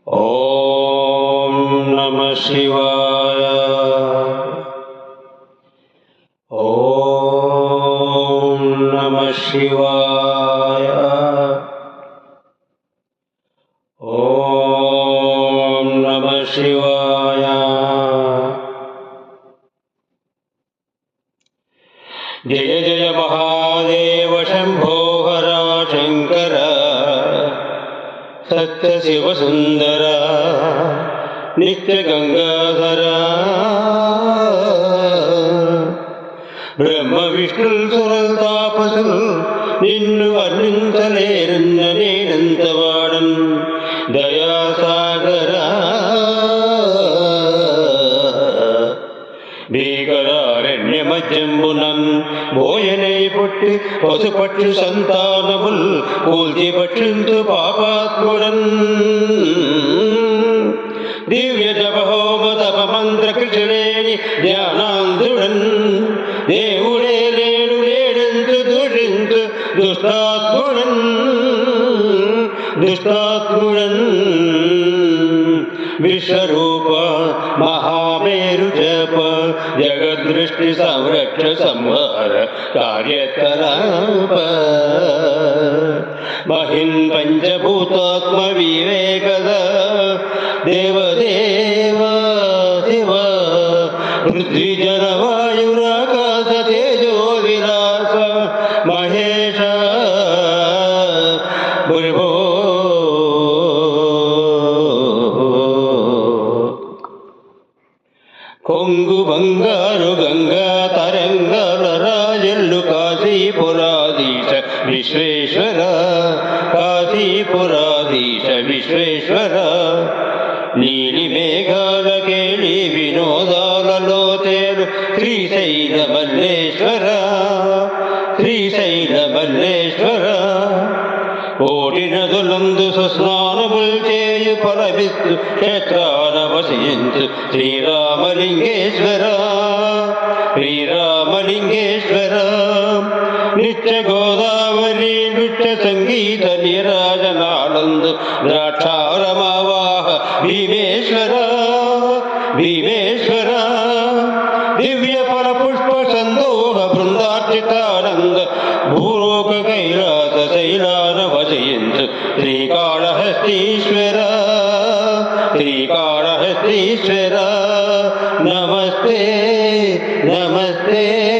ఓం నమః శివాయ. ఓం నమః శివాయ. ఓం నమః శివాయ. జయ జయ మహాదేవ శంభో హర శంకర సత్య శివ సుందర నిత్య గంగాధర. బ్రహ్మ విష్ణుల్ సురల్ తాపసుల్ నిన్ను వర్ణించలేరన్న నేనంతవాడన్ దయాసాగర. భీకరారణ్య మధ్యంబునన్ భోజనై పుట్టి పశుపక్షు సంతానముల్ కూల్చి భక్షించు పాపాత్ముడన్. దివ్య జపహోమ తప మంత్ర కృష్ణేని ధ్యానాంధ్రుడన్. దేవుడే లేడు లేడంచు దూషించు దుష్టాత్ముడన్. విశ్వరూప మహామేరు జప జగదృష్టి సంరక్ష సంహార కార్యకలాప. మహిన్ పంచభూతాత్మ వివేకద దేవదేవ శివ. పృథ్వీ జల వాయురాకాశ తేజో విలాస మహేశ. భుర్భో కొంగు బంగారు గంగా తరంగాల రాజల్లు కాశీపురాధీశ విశ్వేశ్వర. కాశీపురాధీశ విశ్వేశ్వర. నీలి మేఘాల కేళి వినోదాలలో తేలు శ్రీశైల మల్లేశ్వర. శ్రీశైల మల్లేశ్వర. కోటి నదులందు సుస్నానముల్ చేయు ఫలవిత్తు క్షేత్రాన వసించు శ్రీరామలింగేశ్వర. శ్రీరామలింగేశ్వర. నిత్య గోదావరి నృత్య సంగీత నీరాజనానందు ద్రాక్షారమవాహ భీమేశ్వర. భీమేశ్వర. దివ్య ఫల పుష్ప సందోహ బృందార్చితానంద భూలోక కైలాస శైలాన వశయించు శ్రీకాళహస్తీశ్వర. శ్రీకాళహస్తీశ్వర. నమస్తే నమస్తే.